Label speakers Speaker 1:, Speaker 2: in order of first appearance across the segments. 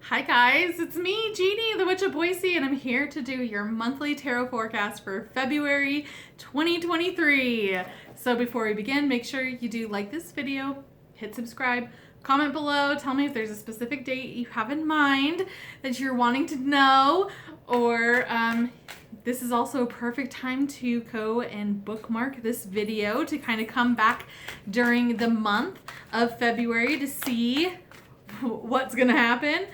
Speaker 1: Hi guys, it's me, Jeannie, the Witch of Boise, and I'm here to do your monthly tarot forecast for February 2023. So before we begin, make sure you do like this video, hit subscribe, comment below, tell me if there's a specific date you have in mind that you're wanting to know, or this is also a perfect time to go and bookmark this video to kind of come back during the month of February to see what's gonna happen.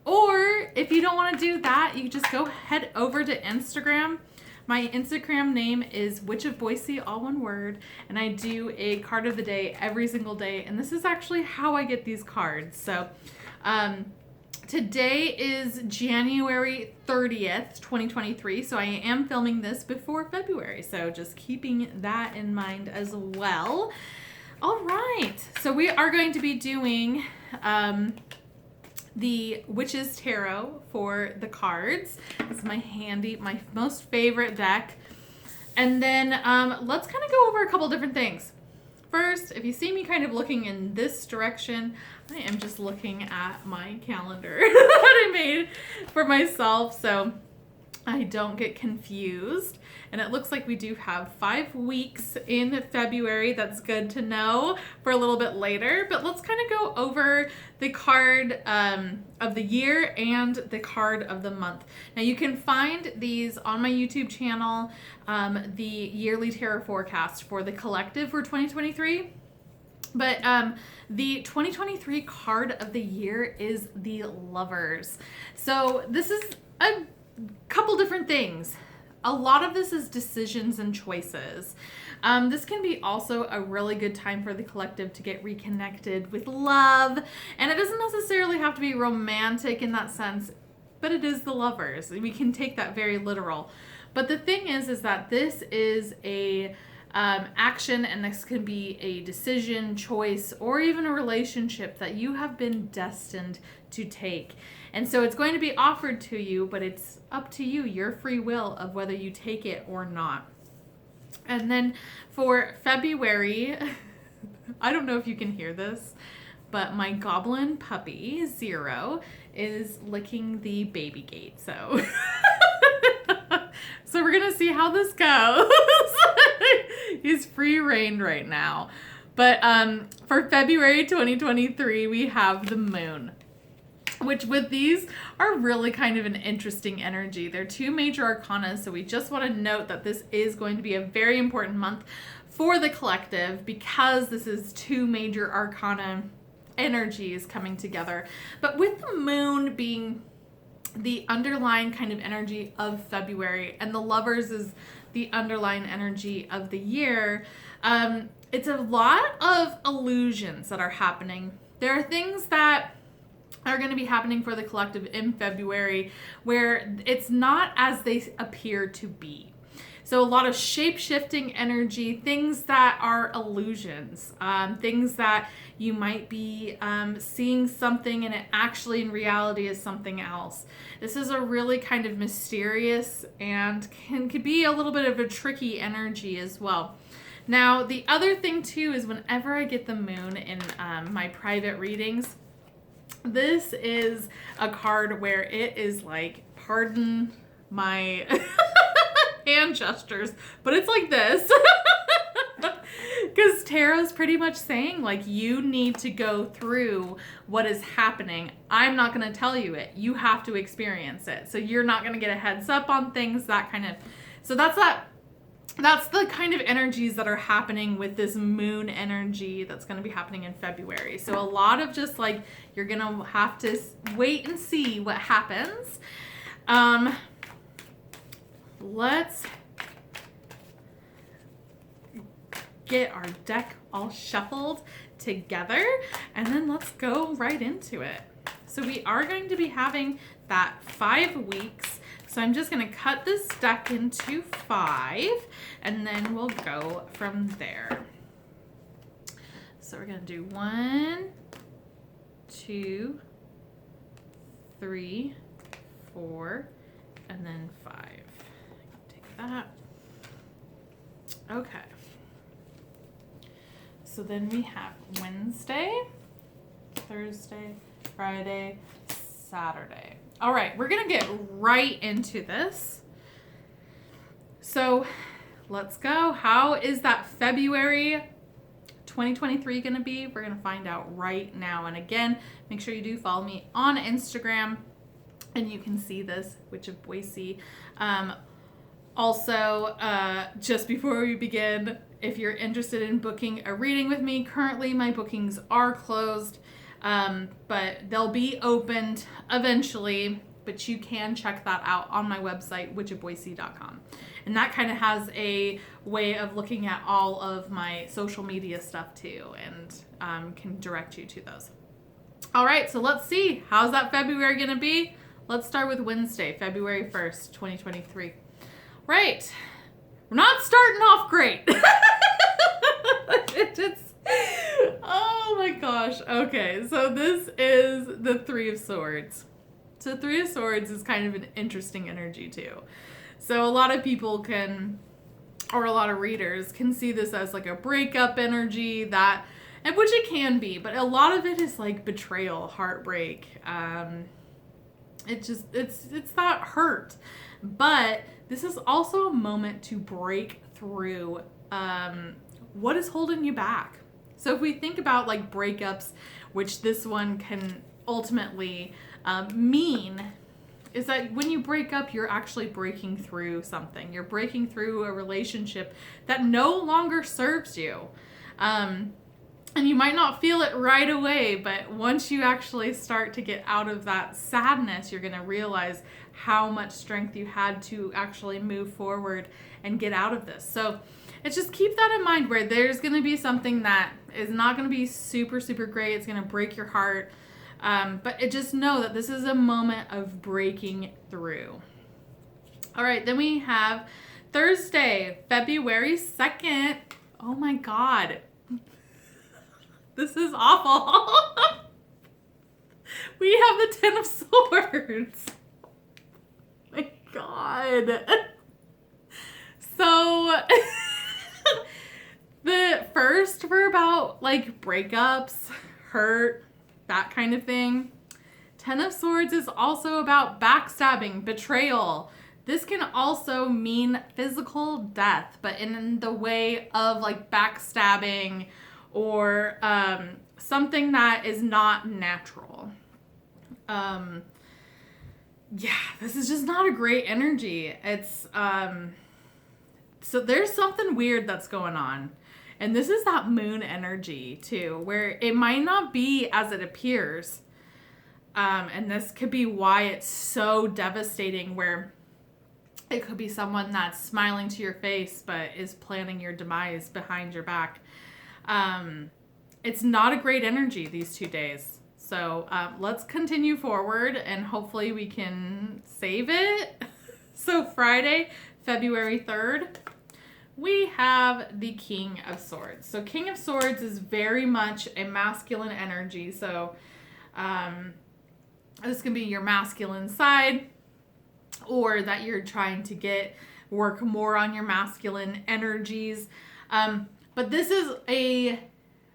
Speaker 1: Or if you don't want to do that, you just go head over to Instagram. My Instagram name is Witch of Boise, all one word, and I do a card of the day every single day, and this is actually how I get these cards. So today is January 30th, 2023, so I am filming this before February, so just keeping that in mind as well. All right, so we are going to be doing the Witch's Tarot for the cards. This is my most favorite deck. And then let's kind of go over a couple different things. First, if you see me kind of looking in this direction, I am just looking at my calendar that I made for myself so I don't get confused. And it looks like we do have 5 weeks in February. That's good to know for a little bit later. But let's kind of go over the card of the year and the card of the month. Now you can find these on my YouTube channel, the yearly tarot forecast for the collective for 2023. But the 2023 card of the year is the Lovers. So this is a couple different things. A lot of this is decisions and choices. This can be also a really good time for the collective to get reconnected with love. And it doesn't necessarily have to be romantic in that sense, but it is the Lovers. We can take that very literal. But the thing is that this is a action, and this can be a decision, choice, or even a relationship that you have been destined to take. And so it's going to be offered to you, but it's up to you, your free will of whether you take it or not. And then for February, I don't know if you can hear this, but my goblin puppy, Zero, is licking the baby gate. So so we're going to see how this goes. He's free-reined right now. But for February 2023, we have the moon, which with these are really kind of an interesting energy. They're 2 major arcana, so we just want to note that this is going to be a very important month for the collective because this is 2 major arcana energies coming together. But with the moon being the underlying kind of energy of February and the Lovers is the underlying energy of the year, it's a lot of illusions that are happening. There are things that are going to be happening for the collective in February where it's not as they appear to be. So a lot of shape-shifting energy, things that are illusions, things that you might be seeing something and it actually in reality is something else. This is a really kind of mysterious and could be a little bit of a tricky energy as well. Now, the other thing too is whenever I get the moon in my private readings, this is a card where it is like, pardon my hand gestures, but it's like this. Because tarot's pretty much saying, like, you need to go through what is happening. I'm not going to tell you it. You have to experience it. So you're not going to get a heads up on things, that kind of. So that's the kind of energies that are happening with this moon energy that's going to be happening in February. So a lot of just like, you're going to have to wait and see what happens. Let's get our deck all shuffled together and then let's go right into it. So we are going to be having that 5 weeks. So I'm just going to cut this deck into 5 and then we'll go from there. So we're going to do 1, 2, 3, 4, and then 5. Take that. Okay. So then we have Wednesday, Thursday, Friday, Saturday. All right, we're going to get right into this. So let's go. How is that February 2023 going to be? We're going to find out right now. And again, make sure you do follow me on Instagram and you can see this, Witch of Boise. Also, just before we begin, if you're interested in booking a reading with me, currently my bookings are closed, but they'll be opened eventually, but you can check that out on my website, witchofboise.com. And that kind of has a way of looking at all of my social media stuff too, and can direct you to those. All right, so let's see. How's that February going to be? Let's start with Wednesday, February 1st, 2023. Right. We're not starting off great. Oh my gosh. Okay, so this is the Three of Swords. So Three of Swords is kind of an interesting energy too. So a lot of people can, or a lot of readers can see this as like a breakup energy, that, and which it can be, but a lot of it is like betrayal, heartbreak. It's that hurt. But this is also a moment to break through what is holding you back. So if we think about like breakups, which this one can ultimately mean, is that when you break up, you're actually breaking through something. You're breaking through a relationship that no longer serves you. And you might not feel it right away, but once you actually start to get out of that sadness, you're going to realize how much strength you had to actually move forward and get out of this. So it's just keep that in mind, where there's going to be something that is not going to be super, super great. It's going to break your heart. But just know that this is a moment of breaking through. All right, then we have Thursday, February 2nd. Oh my God. This is awful. We have the Ten of Swords. My God. So the first were about like breakups, hurt, that kind of thing. Ten of Swords is also about backstabbing, betrayal. This can also mean physical death, but in the way of like backstabbing or something that is not natural. Yeah, this is just not a great energy. It's so there's something weird that's going on. And this is that moon energy too, where it might not be as it appears. And this could be why it's so devastating, where it could be someone that's smiling to your face but is planning your demise behind your back. It's not a great energy these 2 days. So let's continue forward and hopefully we can save it. So Friday, February 3rd, we have the King of Swords. So King of Swords is very much a masculine energy. So this can be your masculine side, or that you're trying to work more on your masculine energies. But this is a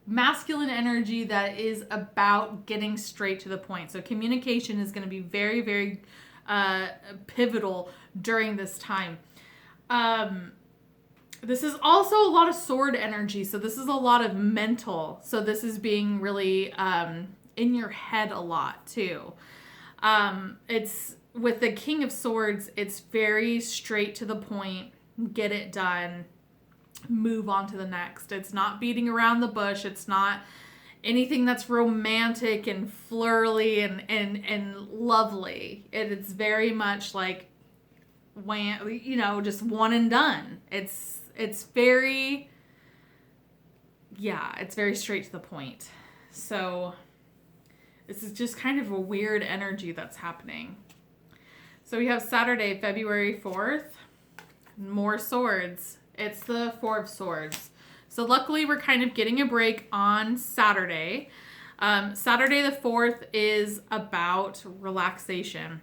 Speaker 1: masculine energy that is about getting straight to the point. So communication is going to be very, very pivotal during this time. This is also a lot of sword energy. So this is a lot of mental. So this is being really in your head a lot too. It's with the King of Swords, it's very straight to the point, get it done, move on to the next. It's not beating around the bush. It's not anything that's romantic and flirty and lovely. It's very much like, just one and done. It's very straight to the point. So this is just kind of a weird energy that's happening. So we have Saturday, February 4th, more swords. It's the Four of Swords. So luckily we're kind of getting a break on Saturday. Saturday the 4th is about relaxation.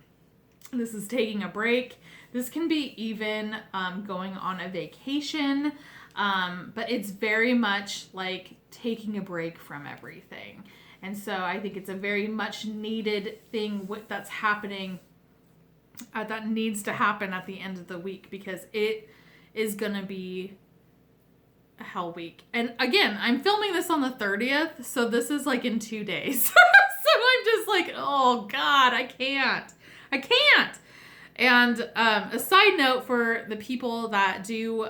Speaker 1: This is taking a break. This can be even going on a vacation, but it's very much like taking a break from everything And so I think it's a very much needed thing that's happening, that needs to happen at the end of the week, because it is going to be a hell week. And again, I'm filming this on the 30th, so this is like in 2 days. So I'm just like, oh God, I can't. And a side note for the people that do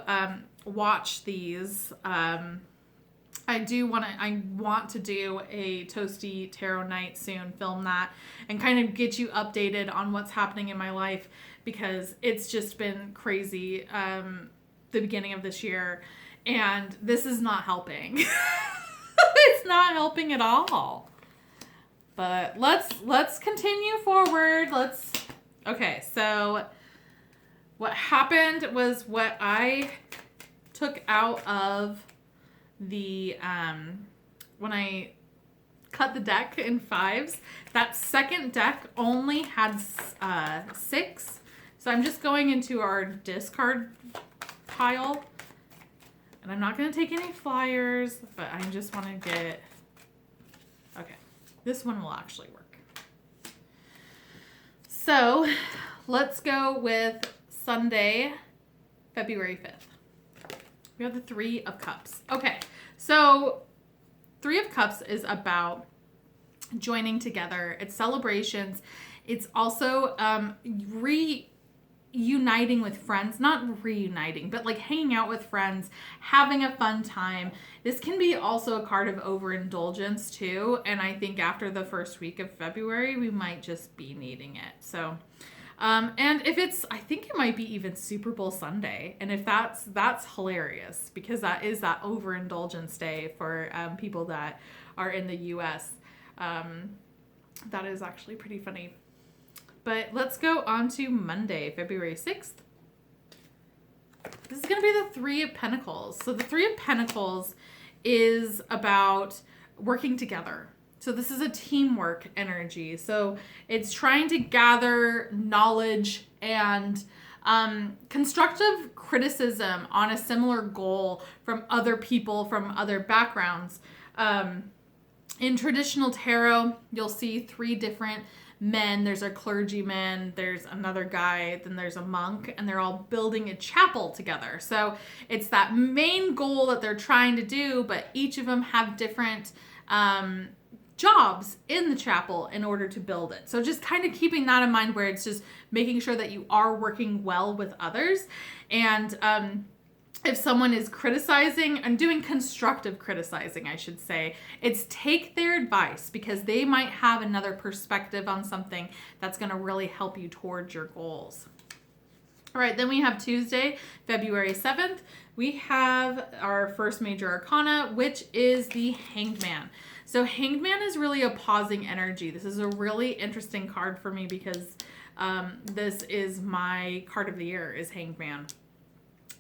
Speaker 1: watch these, I want to do a Toasty Tarot night soon, film that, and kind of get you updated on what's happening in my life, because it's just been crazy the beginning of this year, and this is not helping. It's not helping at all. But let's continue forward. Okay, so what happened was what I took out of the, when I cut the deck in 5s, that second deck only had 6. So I'm just going into our discard pile. And I'm not going to take any flyers, but I just want to get, okay, this one will actually work. So let's go with Sunday, February 5th. We have the 3 of Cups. Okay, so 3 of Cups is about joining together. It's celebrations. It's also reuniting with friends. Not reuniting, but like hanging out with friends, having a fun time. This can be also a card of overindulgence too. And I think after the first week of February, we might just be needing it. So, and if it's, I think it might be even Super Bowl Sunday. And if that's hilarious, because that is that overindulgence day for people that are in the US. That is actually pretty funny. But let's go on to Monday, February 6th. This is going to be the 3 of Pentacles. So the 3 of Pentacles is about working together. So this is a teamwork energy. So it's trying to gather knowledge and constructive criticism on a similar goal from other people, from other backgrounds. In traditional tarot, you'll see 3 different men. There's a clergyman, there's another guy, then there's a monk, and they're all building a chapel together. So it's that main goal that they're trying to do, but each of them have different jobs in the chapel in order to build it. So just kind of keeping that in mind, where it's just making sure that you are working well with others. And if someone is criticizing and doing constructive criticizing, I should say, it's take their advice, because they might have another perspective on something that's going to really help you towards your goals. All right, then we have Tuesday, February 7th. We have our first major arcana, which is the Hanged Man. So Hanged Man is really a pausing energy. This is a really interesting card for me, because this is my card of the year, is Hanged Man.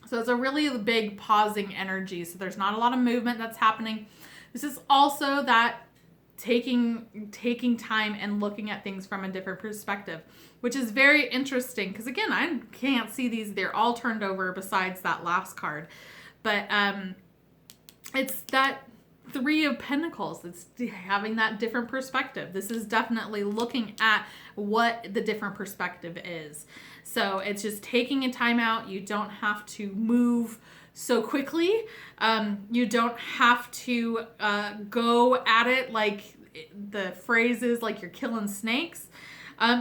Speaker 1: So it's a really big pausing energy. So there's not a lot of movement that's happening. This is also that taking time and looking at things from a different perspective, which is very interesting, because again, I can't see these. They're all turned over besides that last card. But it's that 3 of Pentacles. It's having that different perspective. This is definitely looking at what the different perspective is. So it's just taking a time out. You don't have to move so quickly. You don't have to go at it like the phrase is, like you're killing snakes.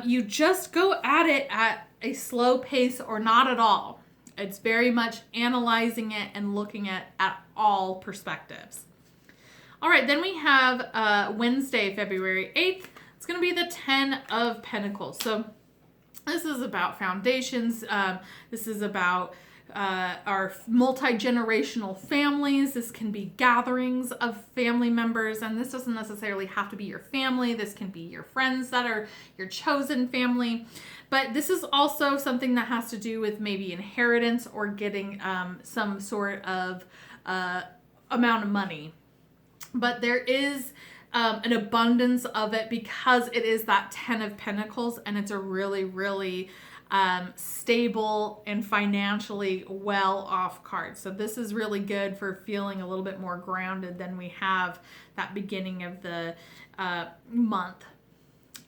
Speaker 1: You just go at it at a slow pace, or not at all. It's very much analyzing it and looking at all perspectives. All right, then we have Wednesday, February 8th. It's going to be the 10 of Pentacles. So this is about foundations. This is about our multi-generational families. This can be gatherings of family members, and this doesn't necessarily have to be your family. This can be your friends that are your chosen family. But this is also something that has to do with maybe inheritance, or getting some sort of amount of money. But there is an abundance of it, because it is that 10 of Pentacles, and it's a really, really stable and financially well off card. So this is really good for feeling a little bit more grounded than we have that beginning of the month.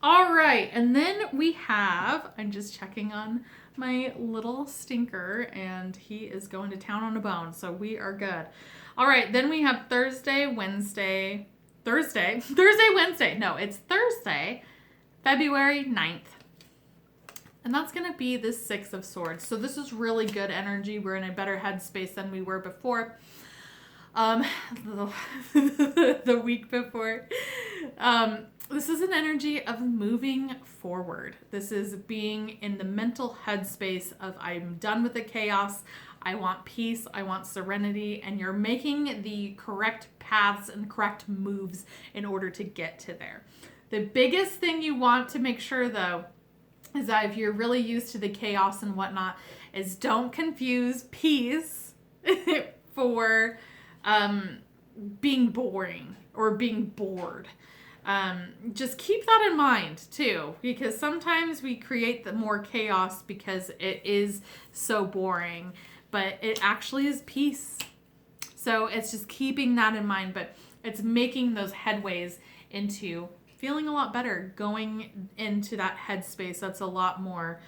Speaker 1: All right, and then we have, I'm just checking on my little stinker, and he is going to town on a bone, so we are good. All right, then we have Thursday, Wednesday. No, it's Thursday, February 9th. And that's going to be the Six of Swords. So this is really good energy. We're in a better headspace than we were before. The week before. This is an energy of moving forward. This is being in the mental headspace of I'm done with the chaos. I want peace. I want serenity. And you're making the correct paths and correct moves in order to get to there. The biggest thing you want to make sure, though, is that if you're really used to the chaos and whatnot, is don't confuse peace for being boring or being bored. Just keep that in mind too, because sometimes we create the more chaos because it is so boring, but it actually is peace. So it's just keeping that in mind, but it's making those headways into feeling a lot better, going into that headspace that's a lot more,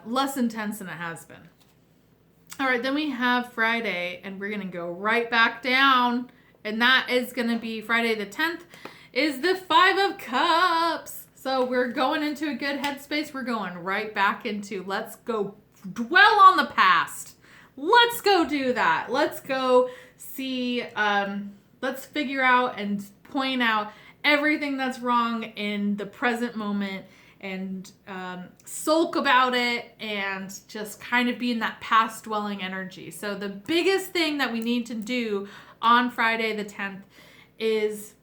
Speaker 1: less intense than it has been. All right, then we have Friday, and we're going to go right back down, and that is going to be Friday the 10th, is the Five of Cups. So we're going into a good headspace. We're going right back into, let's go dwell on the past. Let's go do that. Let's go see, let's figure out and point out everything that's wrong in the present moment and sulk about it and just kind of be in that past dwelling energy. So the biggest thing that we need to do on Friday the 10th is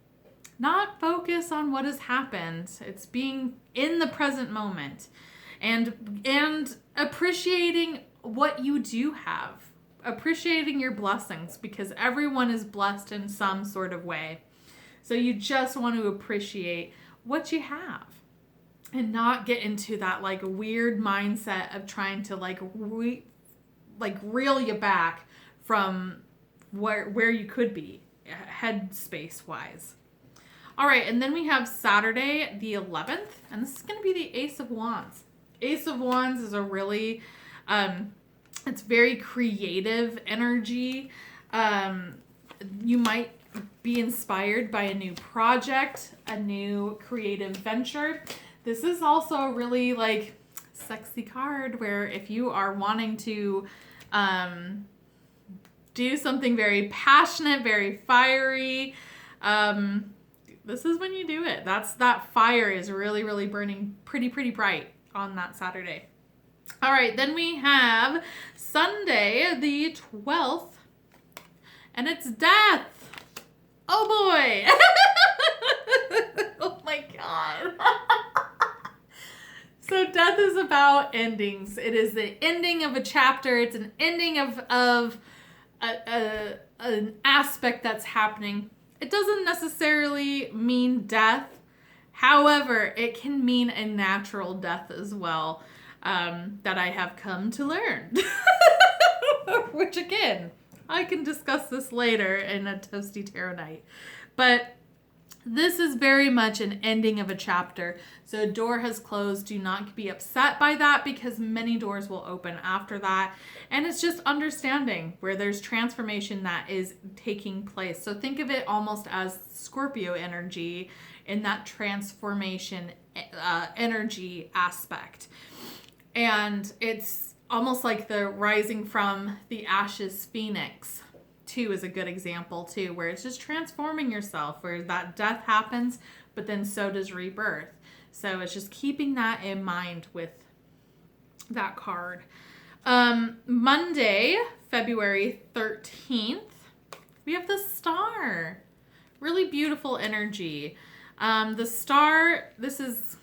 Speaker 1: not focus on what has happened. It's being in the present moment and appreciating what you do have, appreciating your blessings, because everyone is blessed in some sort of way. So you just want to appreciate what you have and not get into that like weird mindset of trying to reel you back from where you could be headspace wise. All right, and then we have Saturday the 11th, and this is going to be the Ace of Wands. Ace of Wands is a really, it's very creative energy. You might be inspired by a new project, a new creative venture. This is also a really like sexy card where if you are wanting to do something very passionate, very fiery, this is when you do it. That fire is really, really burning pretty bright on that Saturday. All right, then we have Sunday the 12th, and it's death. Oh boy. Oh my God. So death is about endings. It is the ending of a chapter. It's an ending of an aspect that's happening. It doesn't necessarily mean death. However, it can mean a natural death as well, that I have come to learn. Which again, I can discuss this later in a Toasty Tarot night. But this is very much an ending of a chapter. So a door has closed. Do not be upset by that because many doors will open after that. And it's just understanding where there's transformation that is taking place. So think of it almost as Scorpio energy in that transformation energy aspect. And it's almost like the rising from the ashes phoenix too is a good example too, where it's just transforming yourself, where that death happens, but then so does rebirth. So it's just keeping that in mind with that card. Monday, February 13th, we have the Star. Really beautiful energy. The Star, this is...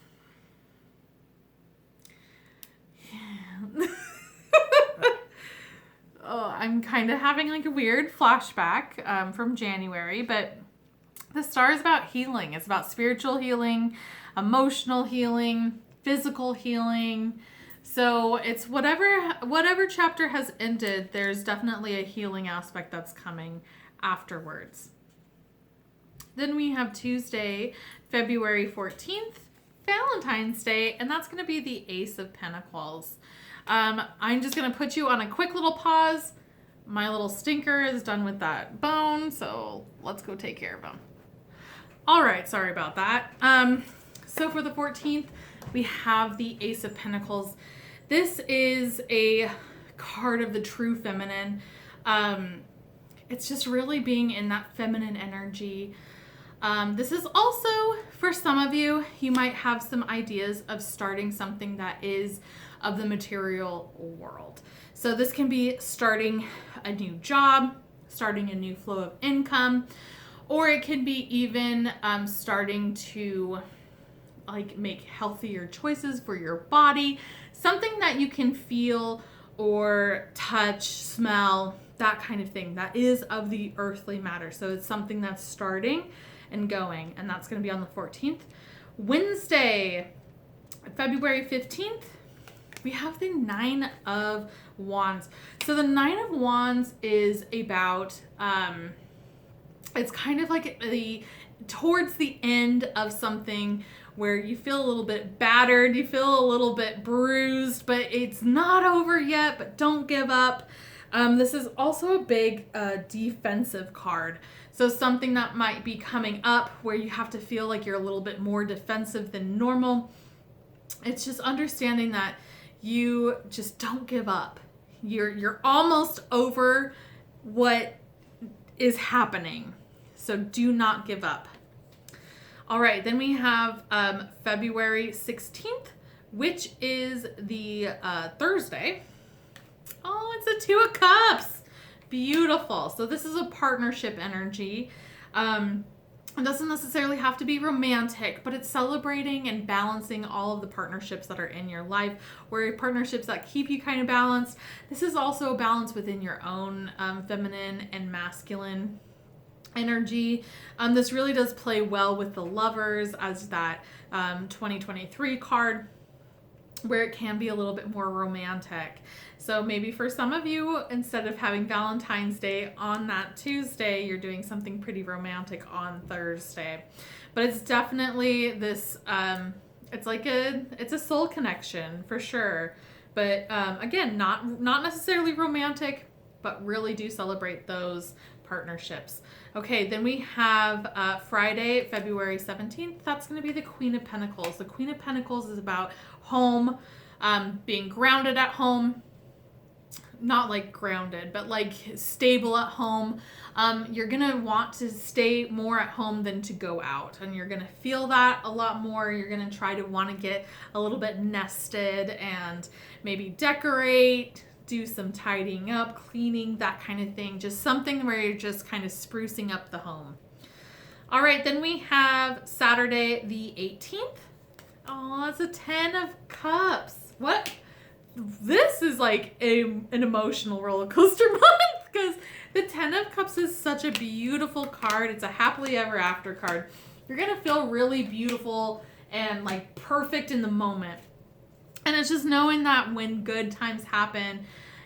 Speaker 1: Oh, I'm kind of having like a weird flashback from January, but the Star is about healing. It's about spiritual healing, emotional healing, physical healing. So it's whatever chapter has ended, there's definitely a healing aspect that's coming afterwards. Then we have Tuesday, February 14th, Valentine's Day, and that's going to be the Ace of Pentacles. I'm just going to put you on a quick little pause. My little stinker is done with that bone, so let's go take care of him. All right, sorry about that. So for the 14th, we have the Ace of Pentacles. This is a card of the true feminine. It's just really being in that feminine energy. This is also, for some of you, you might have some ideas of starting something that is of the material world. So this can be starting a new job, starting a new flow of income, or it can be even starting to like make healthier choices for your body, something that you can feel or touch, smell, that kind of thing that is of the earthly matter. So it's something that's starting and going, and that's going to be on the 14th. Wednesday, February 15th, we have the Nine of Wands. So the Nine of Wands is about, it's kind of like towards the end of something where you feel a little bit battered, you feel a little bit bruised, but it's not over yet, but don't give up. This is also a big defensive card. So something that might be coming up where you have to feel like you're a little bit more defensive than normal. It's just understanding that you just don't give up. You're almost over what is happening. So do not give up. All right, then we have February 16th, which is the Thursday. Oh, it's a Two of Cups. Beautiful. So this is a partnership energy. It doesn't necessarily have to be romantic, but it's celebrating and balancing all of the partnerships that are in your life, or partnerships that keep you kind of balanced. This is also a balance within your own feminine and masculine energy. This really does play well with the Lovers as that 2023 card, where it can be a little bit more romantic. So maybe for some of you, instead of having Valentine's Day on that Tuesday, you're doing something pretty romantic on Thursday. But it's definitely this, it's a soul connection for sure. But again, not necessarily romantic, but really do celebrate those partnerships. Okay, then we have Friday, February 17th. That's going to be the Queen of Pentacles. The Queen of Pentacles is about home, being grounded at home. Not like grounded, but like stable at home. You're going to want to stay more at home than to go out. And you're going to feel that a lot more. You're going to try to want to get a little bit nested and maybe decorate, do some tidying up, cleaning, that kind of thing. Just something where you're just kind of sprucing up the home. All right, then we have Saturday the 18th. Oh, it's a 10 of Cups. What? This is like an emotional roller coaster month, because the 10 of Cups is such a beautiful card. It's a happily ever after card. You're going to feel really beautiful and like perfect in the moment. And it's just knowing that when good times happen,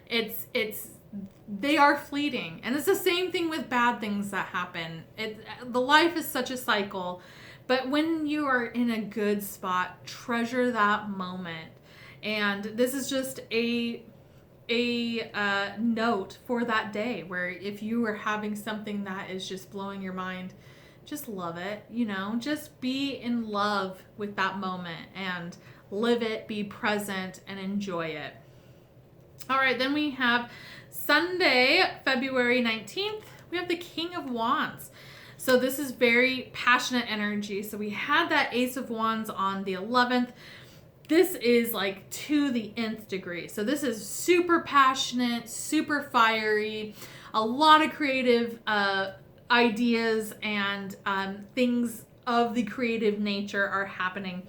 Speaker 1: they are fleeting. And it's the same thing with bad things that happen. The life is such a cycle, but when you are in a good spot, treasure that moment. And this is just a note for that day, where if you are having something that is just blowing your mind, just love it, just be in love with that moment and live it, be present, and enjoy it. All right, then we have Sunday, February 19th. We have the King of Wands. So this is very passionate energy. So we had that Ace of Wands on the 11th. This is like to the nth degree. So this is super passionate, super fiery, a lot of creative ideas and things of the creative nature are happening.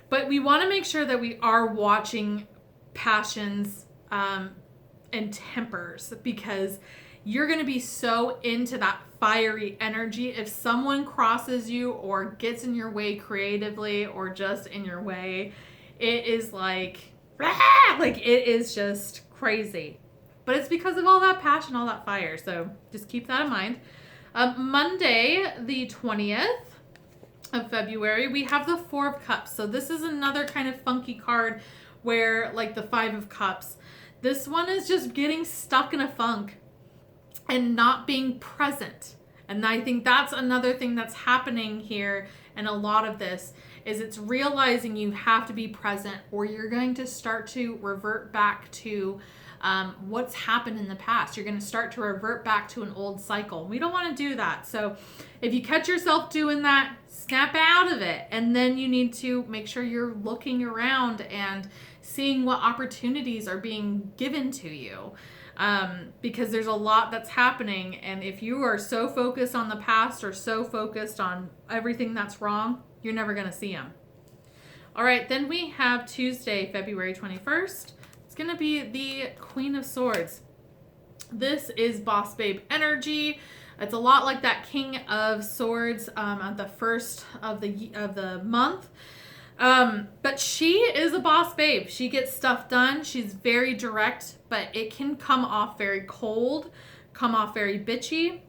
Speaker 1: But we want to make sure that we are watching passions and tempers, because you're going to be so into that fiery energy. If someone crosses you or gets in your way creatively or just in your way, it is like like it is just crazy. But it's because of all that passion, all that fire. So just keep that in mind. Monday, the 20th of February, we have the Four of Cups. So this is another kind of funky card where, like the Five of Cups, this one is just getting stuck in a funk and not being present. And I think that's another thing that's happening here. And a lot of this is it's realizing you have to be present or you're going to start to revert back to what's happened in the past. You're going to start to revert back to an old cycle. We don't want to do that. So if you catch yourself doing that, snap out of it. And then you need to make sure you're looking around and seeing what opportunities are being given to you. Because there's a lot that's happening. And if you are so focused on the past or so focused on everything that's wrong, you're never going to see them. All right, then we have Tuesday, February 21st. It's going to be the Queen of Swords. This is boss babe energy. It's a lot like that King of Swords at the first of the month. But she is a boss babe. She gets stuff done. She's very direct, but it can come off very cold, come off very bitchy.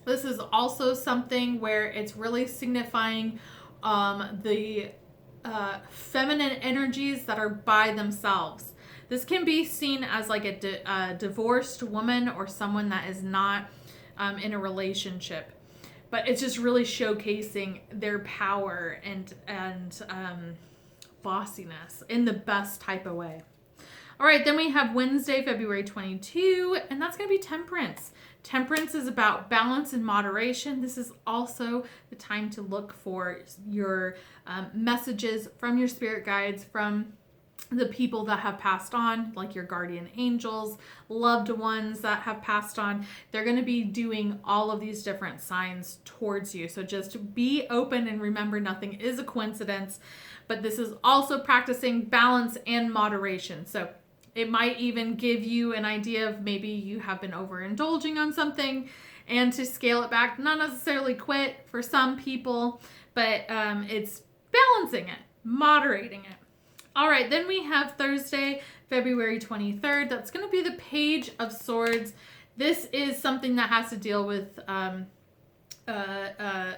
Speaker 1: This is also something where it's really signifying the feminine energies that are by themselves. This can be seen as like a divorced woman or someone that is not in a relationship. But it's just really showcasing their power and bossiness in the best type of way. All right, then we have Wednesday, February 22, and that's going to be Temperance. Temperance is about balance and moderation. This is also the time to look for your messages from your spirit guides, from the people that have passed on, like your guardian angels, loved ones that have passed on. They're going to be doing all of these different signs towards you. So just be open and remember nothing is a coincidence, but this is also practicing balance and moderation. So it might even give you an idea of maybe you have been overindulging on something and to scale it back, not necessarily quit for some people, but it's balancing it, moderating it. All right, then we have Thursday, February 23rd. That's going to be the Page of Swords. This is something that has to deal with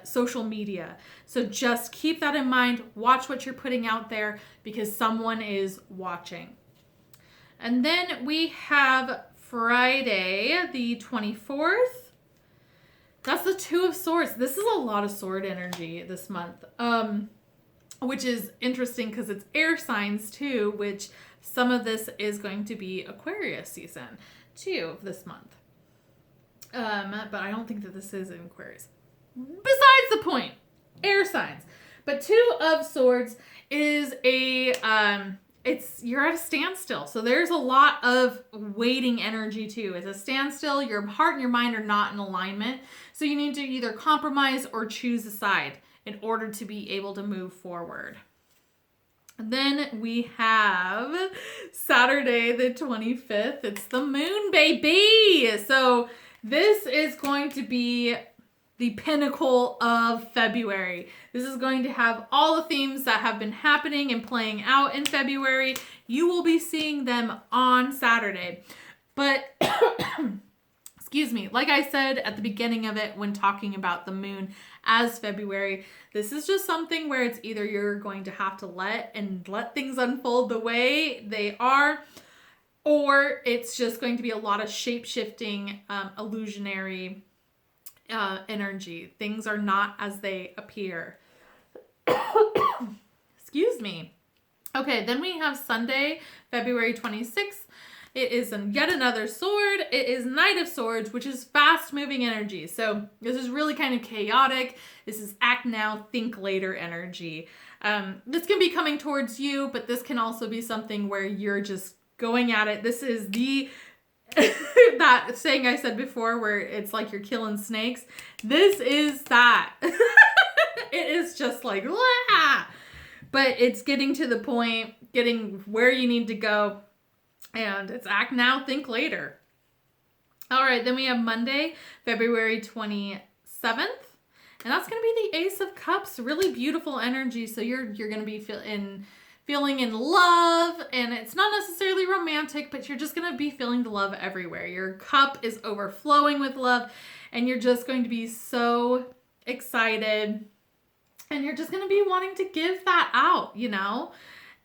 Speaker 1: social media. So just keep that in mind. Watch what you're putting out there because someone is watching. And then we have Friday, the 24th. That's the Two of Swords. This is a lot of sword energy this month. Which is interesting because it's air signs too, which some of this is going to be Aquarius season too this month. But I don't think that this is in Aquarius. Besides the point, air signs. But Two of Swords is you're at a standstill. So there's a lot of waiting energy too. It's a standstill. Your heart and your mind are not in alignment. So you need to either compromise or choose a side in order to be able to move forward. Then we have Saturday, the 25th. It's the moon, baby. So this is going to be the pinnacle of February. This is going to have all the themes that have been happening and playing out in February. You will be seeing them on Saturday. But excuse me, like I said at the beginning of it when talking about the moon as February, this is just something where it's either you're going to have to let things unfold the way they are, or it's just going to be a lot of shape-shifting, illusionary energy. Things are not as they appear. Excuse me. Okay, then we have Sunday, February 26th. It is yet another sword. It is Knight of Swords, which is fast-moving energy. So this is really kind of chaotic. This is act now, think later energy. This can be coming towards you, but this can also be something where you're just going at it. This is that saying I said before where it's like you're killing snakes. This is that. It is just like, wah! But it's getting to the point, getting where you need to go. And it's act now, think later. All right, then we have Monday, February 27th. And that's going to be the Ace of Cups. Really beautiful energy. So you're going to be feeling in love, and it's not necessarily romantic, but you're just going to be feeling the love everywhere. Your cup is overflowing with love, and you're just going to be so excited, and you're just going to be wanting to give that out, you know?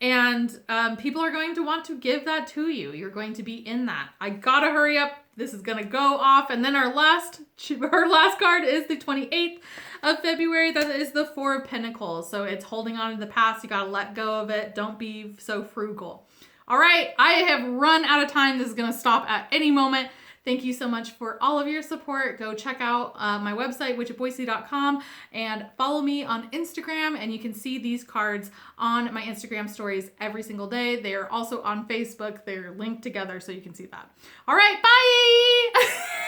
Speaker 1: And people are going to want to give that to you. You're going to be in that. I gotta hurry up. This is gonna go off. And then her last card is the 28th of February. That is the Four of Pentacles. So it's holding on to the past. You gotta let go of it. Don't be so frugal. All right, I have run out of time. This is gonna stop at any moment. Thank you so much for all of your support. Go check out my website, witchofboise.com, and follow me on Instagram, and you can see these cards on my Instagram stories every single day. They are also on Facebook. They're linked together, so you can see that. All right, bye!